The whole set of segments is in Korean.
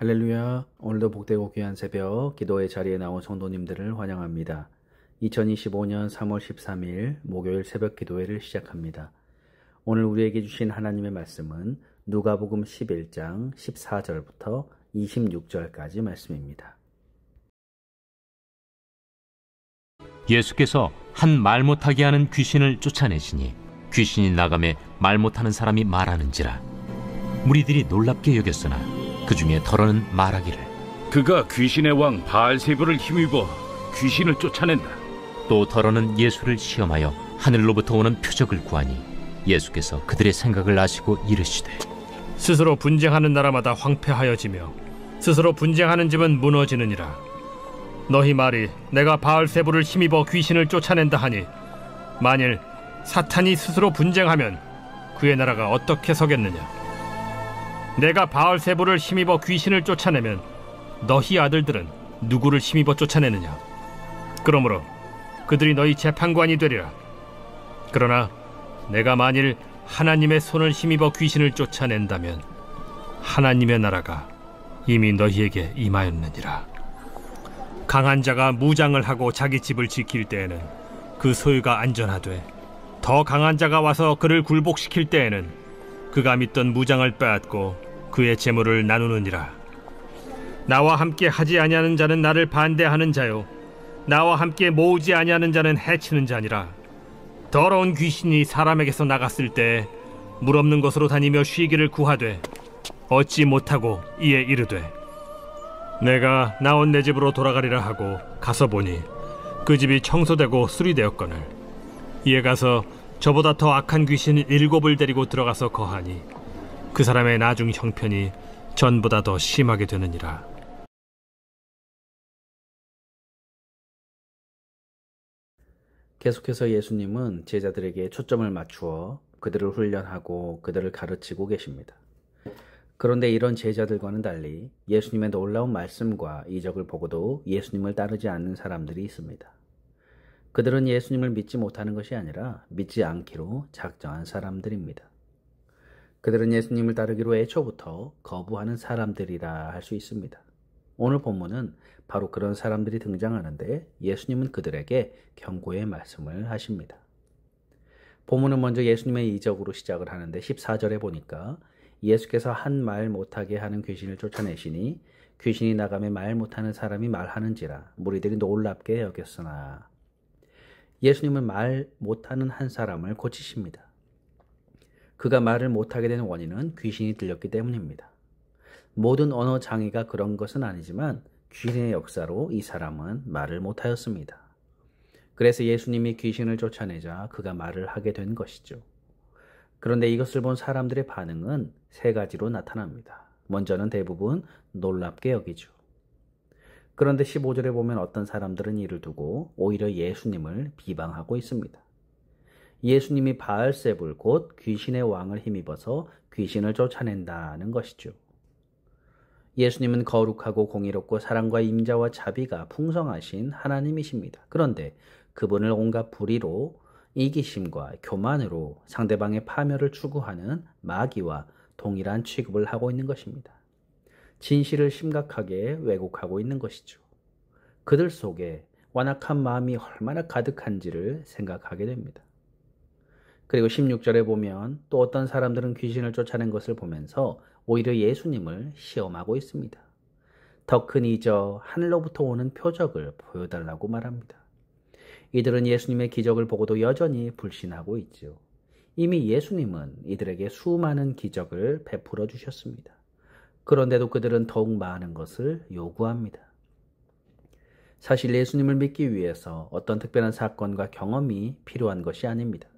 할렐루야. 오늘도 복되고 귀한 새벽 기도의 자리에 나온 성도님들을 환영합니다. 2025년 3월 13일 목요일 새벽 기도회를 시작합니다. 오늘 우리에게 주신 하나님의 말씀은 누가복음 11장 14절부터 26절까지 말씀입니다. 예수께서 한 말 못하게 하는 귀신을 쫓아내시니 귀신이 나가매 말 못하는 사람이 말하는지라. 무리들이 놀랍게 여겼으나 그 중에 더러는 말하기를 그가 귀신의 왕 바알세불을 힘입어 귀신을 쫓아낸다. 또 더러는 예수를 시험하여 하늘로부터 오는 표적을 구하니 예수께서 그들의 생각을 아시고 이르시되 스스로 분쟁하는 나라마다 황폐하여지며 스스로 분쟁하는 집은 무너지느니라. 너희 말이 내가 바알세불을 힘입어 귀신을 쫓아낸다 하니 만일 사탄이 스스로 분쟁하면 그의 나라가 어떻게 서겠느냐. 내가 바알세불을 힘입어 귀신을 쫓아내면 너희 아들들은 누구를 힘입어 쫓아내느냐. 그러므로 그들이 너희 재판관이 되리라. 그러나 내가 만일 하나님의 손을 힘입어 귀신을 쫓아낸다면 하나님의 나라가 이미 너희에게 임하였느니라. 강한 자가 무장을 하고 자기 집을 지킬 때에는 그 소유가 안전하되 더 강한 자가 와서 그를 굴복시킬 때에는 그가 믿던 무장을 빼앗고 그의 재물을 나누느니라. 나와 함께 하지 아니하는 자는 나를 반대하는 자요 나와 함께 모으지 아니하는 자는 해치는 자니라. 더러운 귀신이 사람에게서 나갔을 때 물 없는 곳으로 다니며 쉬기를 구하되 얻지 못하고 이에 이르되 내가 나온 내 집으로 돌아가리라 하고 가서 보니 그 집이 청소되고 수리되었거늘 이에 가서 저보다 더 악한 귀신 7을 데리고 들어가서 거하니 그 사람의 나중 형편이 전보다 더 심하게 되느니라. 계속해서 예수님은 제자들에게 초점을 맞추어 그들을 훈련하고 그들을 가르치고 계십니다. 그런데 이런 제자들과는 달리 예수님의 놀라운 말씀과 이적을 보고도 예수님을 따르지 않는 사람들이 있습니다. 그들은 예수님을 믿지 못하는 것이 아니라 믿지 않기로 작정한 사람들입니다. 그들은 예수님을 따르기로 애초부터 거부하는 사람들이라 할 수 있습니다. 오늘 본문은 바로 그런 사람들이 등장하는데 예수님은 그들에게 경고의 말씀을 하십니다. 본문은 먼저 예수님의 이적으로 시작을 하는데 14절에 보니까 예수께서 한 말 못하게 하는 귀신을 쫓아내시니 귀신이 나가매 말 못하는 사람이 말하는지라. 무리들이 놀랍게 여겼으나. 예수님은 말 못하는 한 사람을 고치십니다. 그가 말을 못하게 된 원인은 귀신이 들렸기 때문입니다. 모든 언어 장애가 그런 것은 아니지만 귀신의 역사로 이 사람은 말을 못하였습니다. 그래서 예수님이 귀신을 쫓아내자 그가 말을 하게 된 것이죠. 그런데 이것을 본 사람들의 반응은 세 가지로 나타납니다. 먼저는 대부분 놀랍게 여기죠. 그런데 15절에 보면 어떤 사람들은 이를 두고 오히려 예수님을 비방하고 있습니다. 예수님이 바알세불 곧 귀신의 왕을 힘입어서 귀신을 쫓아낸다는 것이죠. 예수님은 거룩하고 공의롭고 사랑과 임자와 자비가 풍성하신 하나님이십니다. 그런데 그분을 온갖 불의로 이기심과 교만으로 상대방의 파멸을 추구하는 마귀와 동일한 취급을 하고 있는 것입니다. 진실을 심각하게 왜곡하고 있는 것이죠. 그들 속에 완악한 마음이 얼마나 가득한지를 생각하게 됩니다. 그리고 16절에 보면 또 어떤 사람들은 귀신을 쫓아낸 것을 보면서 오히려 예수님을 시험하고 있습니다. 더 큰 이적, 하늘로부터 오는 표적을 보여달라고 말합니다. 이들은 예수님의 기적을 보고도 여전히 불신하고 있죠. 이미 예수님은 이들에게 수많은 기적을 베풀어 주셨습니다. 그런데도 그들은 더욱 많은 것을 요구합니다. 사실 예수님을 믿기 위해서 어떤 특별한 사건과 경험이 필요한 것이 아닙니다.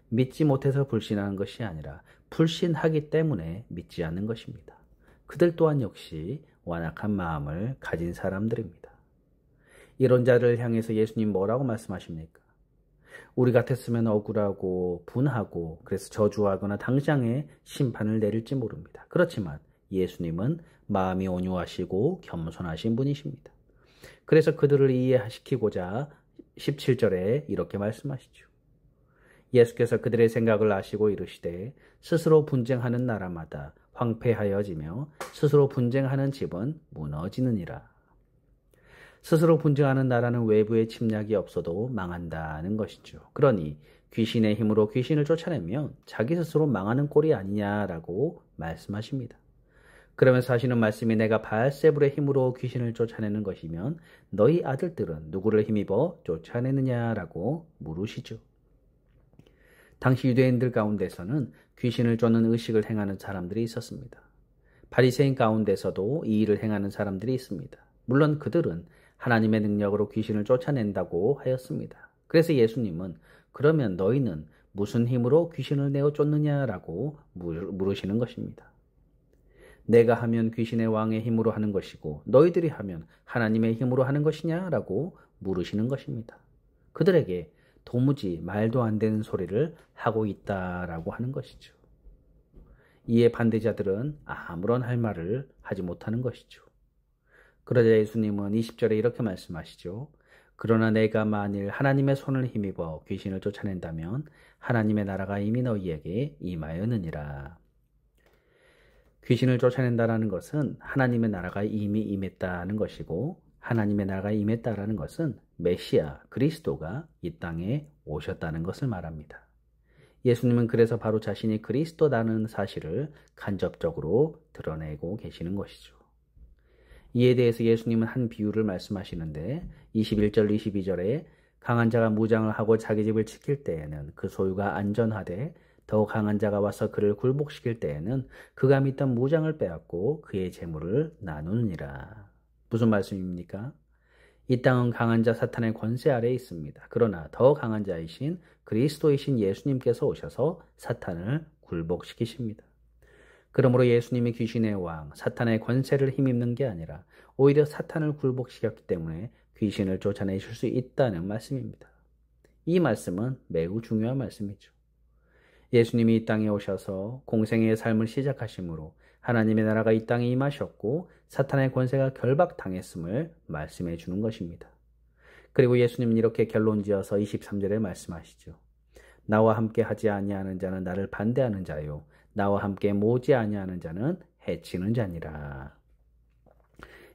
믿지 못해서 불신하는 것이 아니라 불신하기 때문에 믿지 않는 것입니다. 그들 또한 역시 완악한 마음을 가진 사람들입니다. 이런 자를 향해서 예수님 뭐라고 말씀하십니까? 우리 같았으면 억울하고 분하고 그래서 저주하거나 당장에 심판을 내릴지 모릅니다. 그렇지만 예수님은 마음이 온유하시고 겸손하신 분이십니다. 그래서 그들을 이해시키고자 17절에 이렇게 말씀하시죠. 예수께서 그들의 생각을 아시고 이르시되 스스로 분쟁하는 나라마다 황폐하여지며 스스로 분쟁하는 집은 무너지느니라. 스스로 분쟁하는 나라는 외부의 침략이 없어도 망한다는 것이죠. 그러니 귀신의 힘으로 귀신을 쫓아내면 자기 스스로 망하는 꼴이 아니냐라고 말씀하십니다. 그러면서 하시는 말씀이 내가 바알세불의 힘으로 귀신을 쫓아내는 것이면 너희 아들들은 누구를 힘입어 쫓아내느냐라고 물으시죠. 당시 유대인들 가운데서는 귀신을 쫓는 의식을 행하는 사람들이 있었습니다. 바리새인 가운데서도 이 일을 행하는 사람들이 있습니다. 물론 그들은 하나님의 능력으로 귀신을 쫓아낸다고 하였습니다. 그래서 예수님은 그러면 너희는 무슨 힘으로 귀신을 내어 쫓느냐라고 물으시는 것입니다. 내가 하면 귀신의 왕의 힘으로 하는 것이고 너희들이 하면 하나님의 힘으로 하는 것이냐라고 물으시는 것입니다. 그들에게 도무지 말도 안 되는 소리를 하고 있다라고 하는 것이죠. 이에 반대자들은 아무런 할 말을 하지 못하는 것이죠. 그러자 예수님은 20절에 이렇게 말씀하시죠. 그러나 내가 만일 하나님의 손을 힘입어 귀신을 쫓아낸다면 하나님의 나라가 이미 너희에게 임하였느니라. 귀신을 쫓아낸다라는 것은 하나님의 나라가 이미 임했다는 것이고 하나님의 나라가 임했다라는 것은 메시아 그리스도가 이 땅에 오셨다는 것을 말합니다. 예수님은 그래서 바로 자신이 그리스도라는 사실을 간접적으로 드러내고 계시는 것이죠. 이에 대해서 예수님은 한 비유를 말씀하시는데 21절 22절에 강한 자가 무장을 하고 자기 집을 지킬 때에는 그 소유가 안전하되 더 강한 자가 와서 그를 굴복시킬 때에는 그가 믿던 무장을 빼앗고 그의 재물을 나누느니라. 무슨 말씀입니까? 이 땅은 강한 자 사탄의 권세 아래에 있습니다. 그러나 더 강한 자이신 그리스도이신 예수님께서 오셔서 사탄을 굴복시키십니다. 그러므로 예수님이 귀신의 왕, 사탄의 권세를 힘입는 게 아니라 오히려 사탄을 굴복시켰기 때문에 귀신을 쫓아내실 수 있다는 말씀입니다. 이 말씀은 매우 중요한 말씀이죠. 예수님이 이 땅에 오셔서 공생애의 삶을 시작하심으로 하나님의 나라가 이 땅에 임하셨고 사탄의 권세가 결박당했음을 말씀해 주는 것입니다. 그리고 예수님은 이렇게 결론지어서 23절에 말씀하시죠. 나와 함께 하지 아니하는 자는 나를 반대하는 자요 나와 함께 모지 아니하는 자는 해치는 자니라.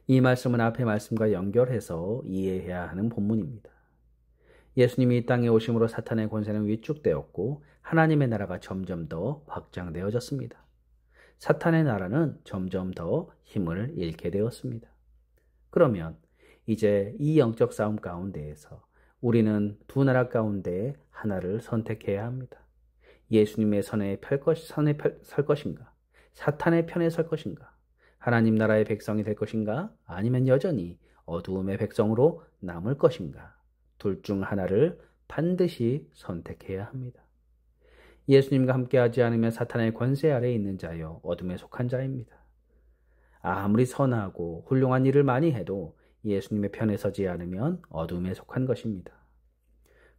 이 말씀은 앞의 말씀과 연결해서 이해해야 하는 본문입니다. 예수님이 이 땅에 오심으로 사탄의 권세는 위축되었고 하나님의 나라가 점점 더 확장되어졌습니다. 사탄의 나라는 점점 더 힘을 잃게 되었습니다. 그러면 이제 이 영적 싸움 가운데에서 우리는 두 나라 가운데 하나를 선택해야 합니다. 예수님의 선에 설 것인가? 사탄의 편에 설 것인가? 하나님 나라의 백성이 될 것인가? 아니면 여전히 어두움의 백성으로 남을 것인가? 둘 중 하나를 반드시 선택해야 합니다. 예수님과 함께하지 않으면 사탄의 권세 아래에 있는 자여 어둠에 속한 자입니다. 아무리 선하고 훌륭한 일을 많이 해도 예수님의 편에 서지 않으면 어둠에 속한 것입니다.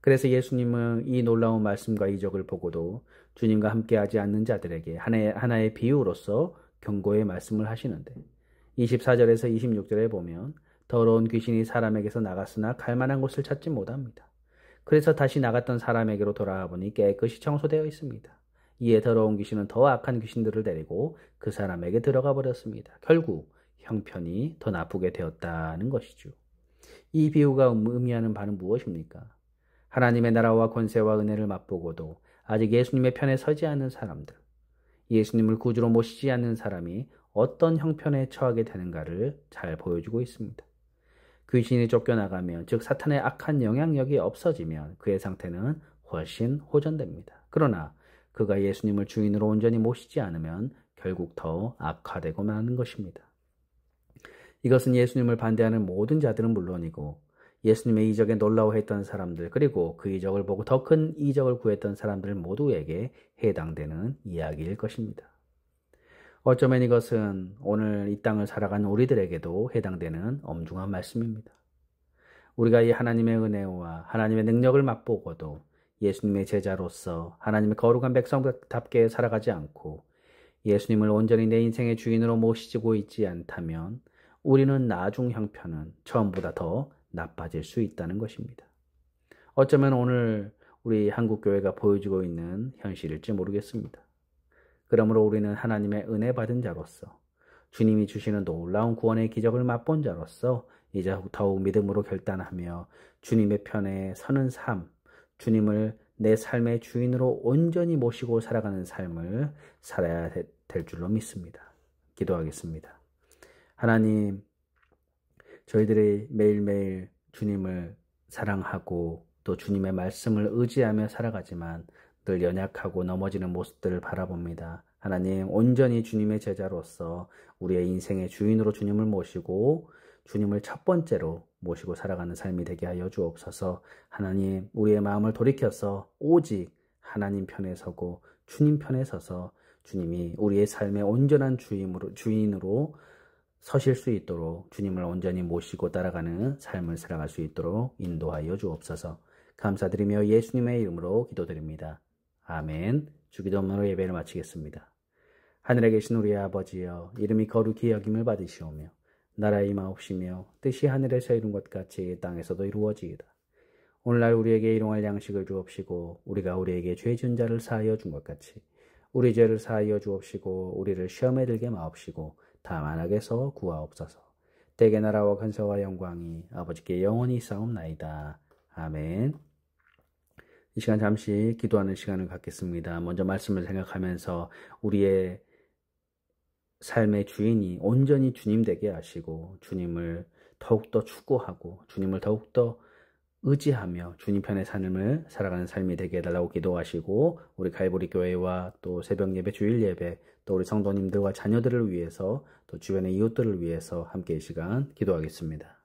그래서 예수님은 이 놀라운 말씀과 이적을 보고도 주님과 함께하지 않는 자들에게 하나의 비유로서 경고의 말씀을 하시는데 24절에서 26절에 보면 더러운 귀신이 사람에게서 나갔으나 갈 만한 곳을 찾지 못합니다. 그래서 다시 나갔던 사람에게로 돌아와 보니 깨끗이 청소되어 있습니다. 이에 더러운 귀신은 더 악한 귀신들을 데리고 그 사람에게 들어가 버렸습니다. 결국 형편이 더 나쁘게 되었다는 것이죠. 이 비유가 의미하는 바는 무엇입니까? 하나님의 나라와 권세와 은혜를 맛보고도 아직 예수님의 편에 서지 않는 사람들, 예수님을 구주로 모시지 않는 사람이 어떤 형편에 처하게 되는가를 잘 보여주고 있습니다. 귀신이 쫓겨나가면, 즉 사탄의 악한 영향력이 없어지면 그의 상태는 훨씬 호전됩니다. 그러나 그가 예수님을 주인으로 온전히 모시지 않으면 결국 더 악화되고 마는 것입니다. 이것은 예수님을 반대하는 모든 자들은 물론이고 예수님의 이적에 놀라워했던 사람들, 그리고 그 이적을 보고 더 큰 이적을 구했던 사람들 모두에게 해당되는 이야기일 것입니다. 어쩌면 이것은 오늘 이 땅을 살아가는 우리들에게도 해당되는 엄중한 말씀입니다. 우리가 이 하나님의 은혜와 하나님의 능력을 맛보고도 예수님의 제자로서 하나님의 거룩한 백성답게 살아가지 않고 예수님을 온전히 내 인생의 주인으로 모시고 있지 않다면 우리는 나중 형편은 처음보다 더 나빠질 수 있다는 것입니다. 어쩌면 오늘 우리 한국교회가 보여주고 있는 현실일지 모르겠습니다. 그러므로 우리는 하나님의 은혜 받은 자로서 주님이 주시는 놀라운 구원의 기적을 맛본 자로서 이제 더욱 믿음으로 결단하며 주님의 편에 서는 삶, 주님을 내 삶의 주인으로 온전히 모시고 살아가는 삶을 살아야 될 줄로 믿습니다. 기도하겠습니다. 하나님, 저희들이 매일매일 주님을 사랑하고 또 주님의 말씀을 의지하며 살아가지만 늘 연약하고 넘어지는 모습들을 바라봅니다. 하나님, 온전히 주님의 제자로서 우리의 인생의 주인으로 주님을 모시고 주님을 첫 번째로 모시고 살아가는 삶이 되게 하여 주옵소서. 하나님, 우리의 마음을 돌이켜서 오직 하나님 편에 서고 주님 편에 서서 주님이 우리의 삶의 온전한 주인으로 서실 수 있도록 주님을 온전히 모시고 따라가는 삶을 살아갈 수 있도록 인도하여 주옵소서. 감사드리며 예수님의 이름으로 기도드립니다. 아멘. 주기도문으로 예배를 마치겠습니다. 하늘에 계신 우리의 아버지여, 이름이 거룩히 여김을 받으시오며 나라의 임하옵시며 뜻이 하늘에서 이룬 것 같이 땅에서도 이루어지이다. 오늘날 우리에게 일용할 양식을 주옵시고 우리가 우리에게 죄 지은 자를 사하여 준 것 같이 우리 죄를 사하여 주옵시고 우리를 시험에 들게 마옵시고 다만 악에서 구하옵소서. 대개 나라와 권세와 영광이 아버지께 영원히 있사옵나이다. 아멘. 이 시간 잠시 기도하는 시간을 갖겠습니다. 먼저 말씀을 생각하면서 우리의 삶의 주인이 온전히 주님 되게 하시고 주님을 더욱더 추구하고 주님을 더욱더 의지하며 주님 편의 삶을 살아가는 삶이 되게 해달라고 기도하시고 우리 갈보리 교회와 또 새벽 예배, 주일 예배, 또 우리 성도님들과 자녀들을 위해서 또 주변의 이웃들을 위해서 함께 이 시간 기도하겠습니다.